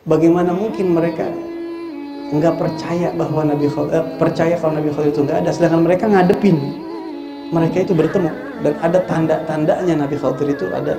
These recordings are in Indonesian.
Bagaimana mungkin mereka nggak percaya bahwa percaya kalau Nabi Khadir itu nggak ada, sedangkan mereka ngadepin mereka itu bertemu, dan ada tanda-tandanya Nabi Khadir itu ada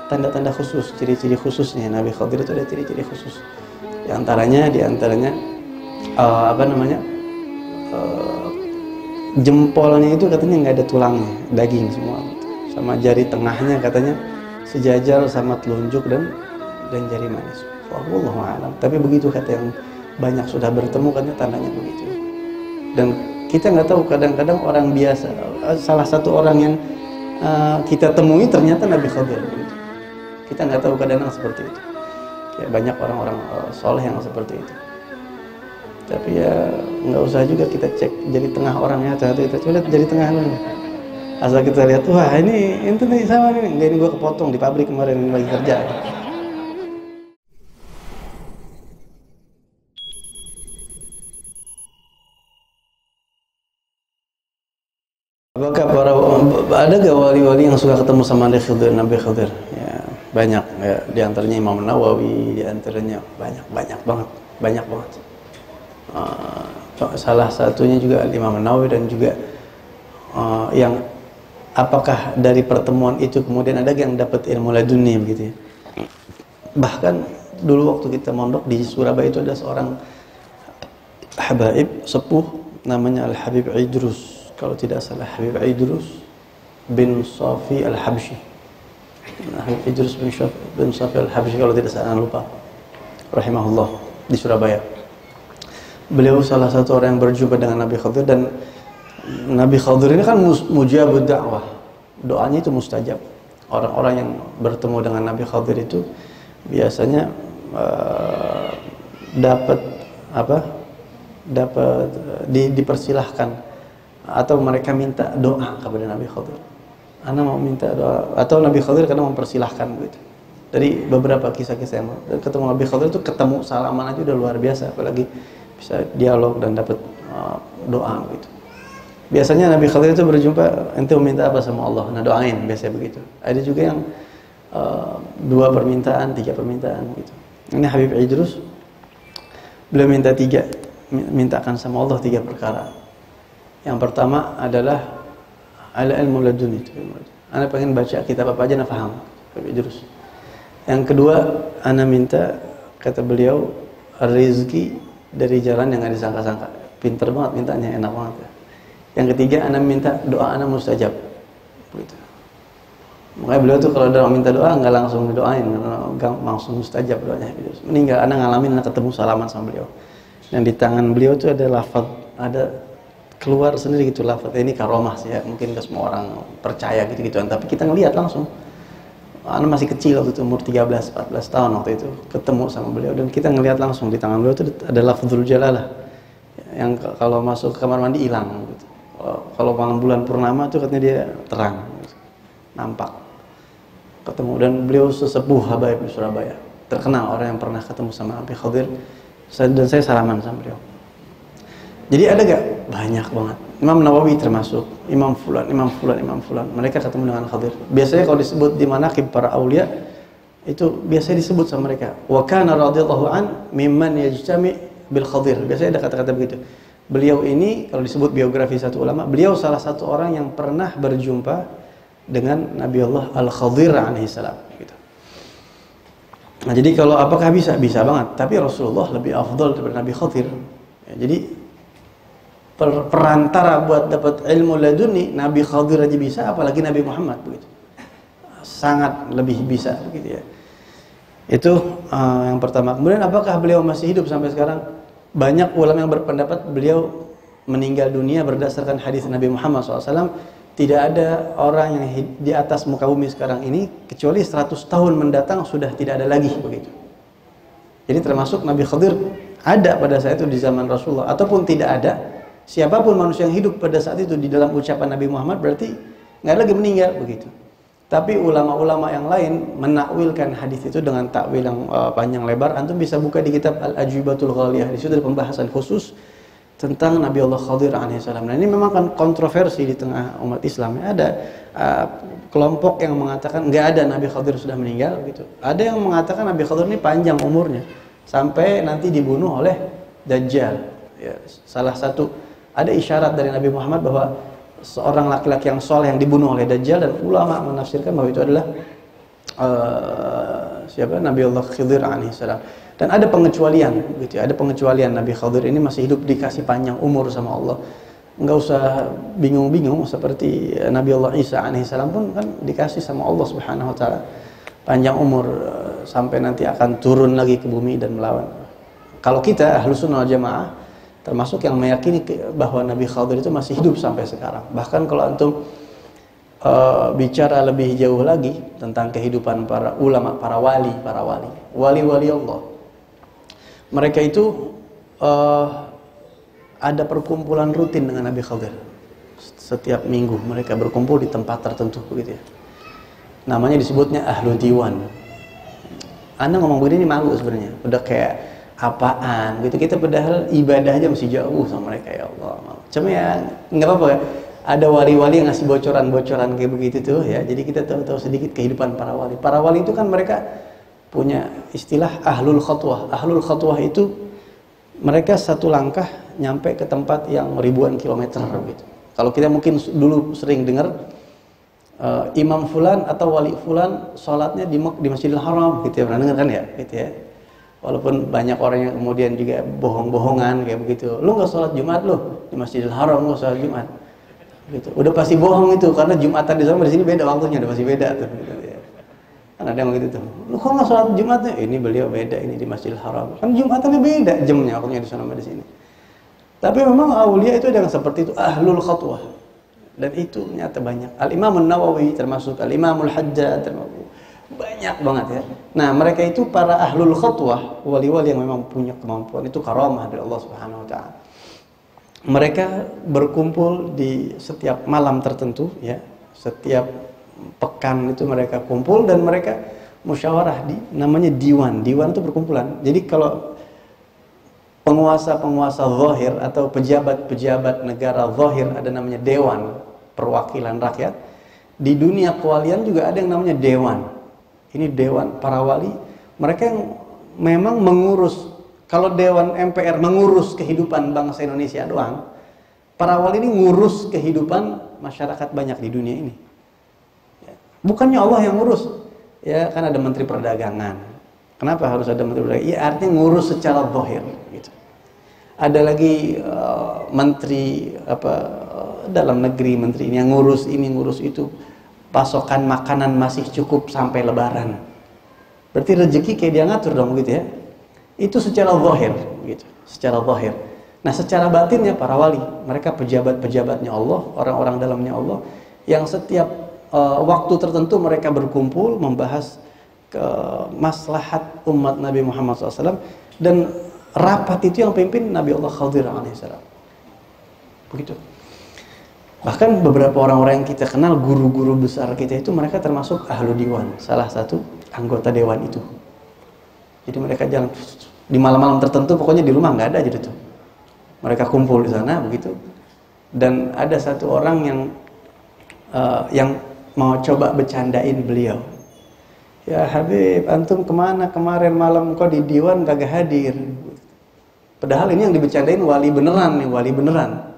tanda-tanda khusus, ciri-ciri khususnya Nabi Khadir itu ada ciri-ciri khusus. Di antaranya jempolnya itu katanya nggak ada tulangnya, daging semua, sama jari tengahnya katanya sejajar sama telunjuk dan jari manis. Wallahu a'lam. Tapi begitu kata yang banyak sudah bertemu, katanya tandanya begitu. Dan kita nggak tahu, kadang-kadang orang biasa, salah satu orang yang kita temui ternyata Nabi Khadir. Kita nggak tahu, kadang-kadang seperti itu. Ya, banyak orang-orang soleh yang seperti itu. Tapi ya nggak usah juga kita cek jadi tengah orangnya, ternyata kita coba lihat jadi tengah orangnya. Asal kita lihat, wah ini nih sama nih, nggak, ini gua kepotong di pabrik kemarin, ini lagi kerja. Apakah ada gak wali-wali yang suka ketemu sama Nabi Khadir? Ya, banyak ya, di antaranya Imam Nawawi, di antaranya banyak banget. Salah satunya juga Imam Nawawi, dan juga yang apakah dari pertemuan itu kemudian ada yang dapat ilmu laduni begitu ya. Bahkan dulu waktu kita mondok di Surabaya itu ada seorang habaib sepuh namanya Al-Habib Idrus. Kalau tidak salah Habib Idrus bin Safi Al-Habsyi. Habib Idrus bin Safi Al-Habsyi kalau tidak salah, lupa. Rahimahullah, di Surabaya. Beliau salah satu orang yang berjumpa dengan Nabi Khadir, dan Nabi Khadir ini kan mujabud da'wah. Doanya itu mustajab. Orang-orang yang bertemu dengan Nabi Khadir itu biasanya dapat dipersilahkan, atau mereka minta doa kepada Nabi Khadir. Ana mau minta doa, atau Nabi Khadir kadang mempersilahkan gitu. Dari beberapa kisah-kisah yang ketemu Nabi Khadir itu, ketemu salaman aja udah luar biasa, apalagi bisa dialog dan dapat doa gitu. Biasanya Nabi Khadir itu berjumpa, ente mau minta apa sama Allah? Nah, doain, biasanya begitu. Ada juga yang 2 permintaan, 3 permintaan gitu. Ini Habib Idrus, beliau mintakan sama Allah 3 perkara. Yang pertama adalah ala ilmu laduni. Ana pengen baca kitab apa aja, ana paham. Idrus. Yang kedua, ana minta, kata beliau, rezeki dari jalan yang enggak disangka-sangka. Pinter banget mintanya, enak banget. Yang ketiga, ana minta doa ana mustajab. Begitu. Makanya beliau tuh kalau doa minta doa enggak langsung didoain, langsung mustajab doanya. Meninggal, ana ngalamin, ana ketemu salaman sama beliau. Dan di tangan beliau tuh ada lafaz, ada keluar sendiri gitu lafaz. Ini karomah sih ya, mungkin gak semua orang percaya gitu-gituan, tapi kita ngelihat langsung. Anak masih kecil waktu itu, umur 13-14 tahun waktu itu, ketemu sama beliau, dan kita ngelihat langsung di tangan beliau itu ada lafzul jalalah, yang kalau masuk ke kamar mandi hilang gitu. Kalau malam bulan purnama itu katanya dia terang gitu, nampak ketemu. Dan beliau sesepuh habaib di Surabaya, terkenal orang yang pernah ketemu sama Nabi Khadir, dan saya salaman sama beliau. Jadi ada gak? Banyak banget. Imam Nawawi termasuk, Imam Fulan. Mereka ketemu dengan Khadir. Biasanya kalau disebut di manaqib para aulia, itu biasanya disebut sama mereka. Wa kana radhiyallahu an mimman yajtami bil Khadir. Biasanya ada kata-kata begitu. Beliau ini, kalau disebut biografi satu ulama, beliau salah satu orang yang pernah berjumpa dengan Nabi Allah Al-Khadir alaihissalam. Gitu. Nah, jadi kalau apakah bisa? Bisa banget. Tapi Rasulullah lebih afdal daripada Nabi Khadir. Ya, jadi perantara buat dapat ilmu laduni, Nabi Khadir aja bisa, apalagi Nabi Muhammad begitu. Sangat lebih bisa begitu ya. Itu yang pertama. Kemudian apakah beliau masih hidup sampai sekarang? Banyak ulama yang berpendapat beliau meninggal dunia berdasarkan hadis Nabi Muhammad SAW. Tidak ada orang yang di atas muka bumi sekarang ini kecuali 100 tahun mendatang sudah tidak ada lagi begitu. Jadi termasuk Nabi Khadir ada pada saat itu di zaman Rasulullah, ataupun tidak ada. Siapapun manusia yang hidup pada saat itu di dalam ucapan Nabi Muhammad berarti nggak lagi meninggal begitu. Tapi ulama-ulama yang lain menakwilkan hadis itu dengan takwil yang panjang lebar. Antum bisa buka di kitab Al-Ajibatul Ghaliyah. Di situ ada pembahasan khusus tentang Nabi Allah Khadir alaihissalam. Nah, ini memang kan kontroversi di tengah umat Islam. Ada kelompok yang mengatakan nggak ada Nabi Khadir sudah meninggal gitu. Ada yang mengatakan Nabi Khadir ini panjang umurnya. sampai nanti dibunuh oleh Dajjal. Ya, salah satu ada isyarat dari Nabi Muhammad bahwa seorang laki-laki yang soleh yang dibunuh oleh Dajjal, dan ulama menafsirkan bahwa itu adalah siapa? Nabi Allah Khidir alaihissalam. Dan ada pengecualian, gitu ya. Ada pengecualian, Nabi Khidir ini masih hidup, dikasih panjang umur sama Allah. Enggak usah bingung-bingung, seperti Nabi Allah Isa alaihissalam pun kan dikasih sama Allah Subhanahu wa taala panjang umur sampai nanti akan turun lagi ke bumi dan melawan. Kalau kita Ahlus Sunnah wal Jamaah termasuk yang meyakini bahwa Nabi Khidir itu masih hidup sampai sekarang. Bahkan kalau antum bicara lebih jauh lagi tentang kehidupan para ulama, para wali Allah. Mereka itu ada perkumpulan rutin dengan Nabi Khidir. Setiap minggu mereka berkumpul di tempat tertentu, begitu ya. Namanya disebutnya Ahlu Diwan. Anda ngomong begini malu sebenarnya. Udah kayak apaan gitu. Kita padahal ibadah aja masih jauh sama mereka, ya Allah. Cuma ya nggak apa-apa ya. Ada wali-wali yang ngasih bocoran-bocoran kayak begitu tuh ya. Jadi kita tahu-tahu sedikit kehidupan para wali. Para wali itu kan mereka punya istilah ahlul khatwah. Ahlul khatwah itu mereka satu langkah nyampe ke tempat yang ribuan kilometer gitu. Kalau kita mungkin dulu sering dengar Imam Fulan atau Wali Fulan sholatnya di Masjidil Haram gitu ya, pernah dengar kan ya, gitu ya. Walaupun banyak orang yang kemudian juga bohong-bohongan kayak begitu. Lu nggak sholat Jumat lu di Masjidil Haram, lu sholat Jumat, gitu. Udah pasti bohong itu, karena Jumatan di sana di sini beda waktunya, udah pasti beda tuh. Gitu ya. Kan ada yang begitu tuh. Lu kok nggak sholat Jumatnya? Ini beliau beda, ini di Masjidil Haram. Kan Jumatannya beda jamnya, waktunya di sana sama di sini. Tapi memang aulia itu ada yang seperti itu, ahlul khatwah. Dan itu nyata banyak. Al-Imam An-Nawawi termasuk, Al-Imamul Hajjaj termasuk, banyak banget ya. Nah, mereka itu para ahlul khatwah, wali-wali yang memang punya kemampuan, itu karamah dari Allah Subhanahu wa taala. Mereka berkumpul di setiap malam tertentu ya. Setiap pekan itu mereka kumpul dan mereka musyawarah namanya diwan. Diwan itu perkumpulan. Jadi kalau penguasa-penguasa zahir atau pejabat-pejabat negara zahir ada namanya dewan, perwakilan rakyat. Di dunia kewalian juga ada yang namanya dewan. Ini dewan para wali. Mereka yang memang mengurus. Kalau dewan MPR mengurus kehidupan bangsa Indonesia doang, para wali ini ngurus kehidupan masyarakat banyak di dunia ini. Bukannya Allah yang ngurus. Ya kan ada menteri perdagangan. Kenapa harus ada menteri perdagangan? Ya artinya ngurus secara zahir gitu. Ada lagi menteri dalam negeri, menteri ini yang ngurus ini, ngurus itu. Pasokan makanan masih cukup sampai lebaran. Berarti rezeki kayak dia ngatur dong gitu ya. Itu secara zahir gitu, secara zahir. Nah, secara batinnya para wali, mereka pejabat-pejabatnya Allah, orang-orang dalamnya Allah yang setiap waktu tertentu mereka berkumpul membahas maslahat umat Nabi Muhammad SAW, dan rapat itu yang pimpin Nabi Allah Khidir alaihissalam. Begitu. Bahkan beberapa orang-orang yang kita kenal, guru-guru besar kita itu mereka termasuk ahlu diwan, salah satu anggota dewan itu. Jadi mereka jalan di malam-malam tertentu, pokoknya di rumah nggak ada aja tuh. Mereka kumpul di sana begitu. Dan ada satu orang yang mau coba bercandain beliau. Ya Habib, antum kemana kemarin malam kok di diwan kagak hadir? Padahal ini yang dibercandain wali beneran nih, wali beneran.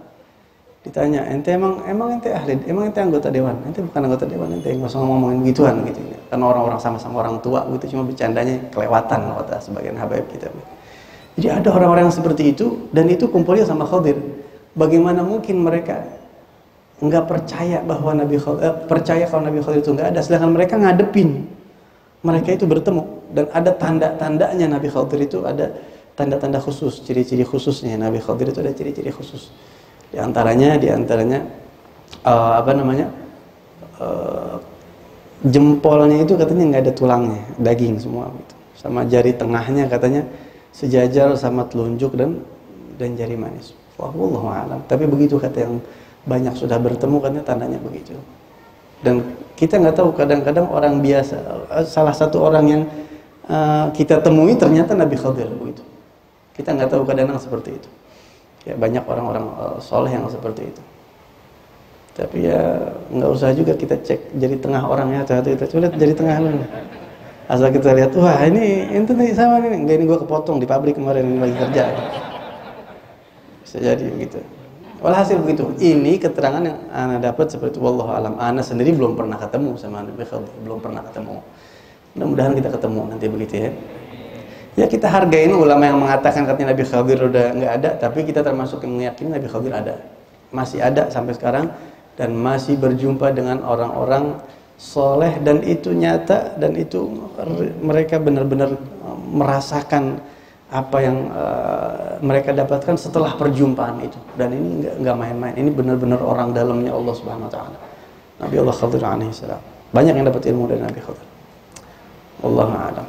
Ditanya, ente emang ente ahli, emang ente anggota dewan? Ente bukan anggota dewan, ente nggak usah ngomongin begituan gitu. Karena orang-orang sama-sama orang tua gitu, cuma bercandanya kelewatan kata sebagian habaib kita. Jadi ada orang-orang yang seperti itu, dan itu kumpulnya sama Khidir. Bagaimana mungkin mereka nggak percaya bahwa percaya kalau Nabi Khidir itu nggak ada, sedangkan mereka ngadepin, mereka itu bertemu, dan ada tanda-tandanya Nabi Khidir itu ada tanda-tanda khusus, ciri-ciri khususnya. Nabi Khidir itu ada ciri-ciri khusus. Di antaranya jempolnya itu katanya nggak ada tulangnya, daging semua gitu. Sama jari tengahnya katanya sejajar sama telunjuk dan jari manis. Wallahu a'lam. Tapi begitu kata yang banyak sudah bertemu, katanya tandanya begitu. Dan kita nggak tahu, kadang-kadang orang biasa, salah satu orang yang kita temui ternyata Nabi Khidir begitu. Kita nggak tahu kadang-kadang seperti itu. Ya banyak orang-orang soleh yang seperti itu. Tapi ya nggak usah juga kita cek jari tengah orangnya, kita lihat jari tengah lu. Asal kita lihat, wah ini nih sama nih, enggak, ini gua kepotong di pabrik kemarin ini lagi kerja. Bisa jadi begitu. Walhasil begitu. Ini keterangan yang ana dapat seperti itu, wallahu alam. Ana sendiri belum pernah ketemu sama Nabi Khadir, belum pernah ketemu. Mudah-mudahan kita ketemu nanti begitu ya. Ya kita hargain ulama yang mengatakan katanya Nabi Khadir udah nggak ada, tapi kita termasuk yang meyakini Nabi Khadir ada. Masih ada sampai sekarang dan masih berjumpa dengan orang-orang soleh dan itu nyata dan itu mereka benar-benar merasakan apa yang mereka dapatkan setelah perjumpaan itu. Dan ini nggak main-main. Ini benar-benar orang dalamnya Allah Subhanahu wa taala. Nabi Allah Khadir alaihi salam. Banyak yang dapat ilmu dari Nabi Khadir. Wallahu a'lam.